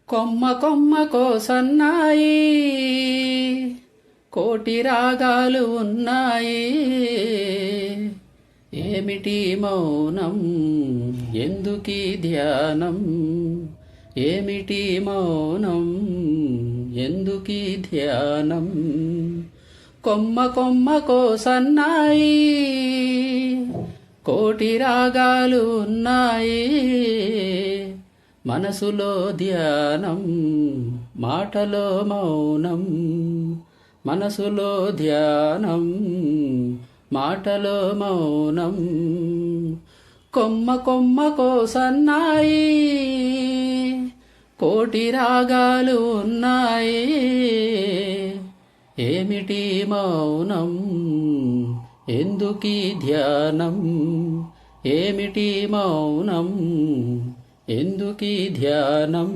కొమ్మ కొమ్మకో సన్నాయి కోటి రాగాలు ఉన్నాయి. ఏమిటి మౌనం ఎందుకీ ధ్యానం, ఏమిటి మౌనం ఎందుకీ ధ్యానం. కొమ్మ కొమ్మకో సన్నాయి కోటి రాగాలు ఉన్నాయి. మనసులో ధ్యానం మాటలో మౌనం, మనసులో ధ్యానం మాటలో మౌనం. కొమ్మ కొమ్మకో సన్నాయి కోటి రాగాలు ఉన్నాయి. ఏమిటి మౌనం ఎందుకీ ధ్యానం, ఏమిటి మౌనం ఎందుకీ ధ్యానం.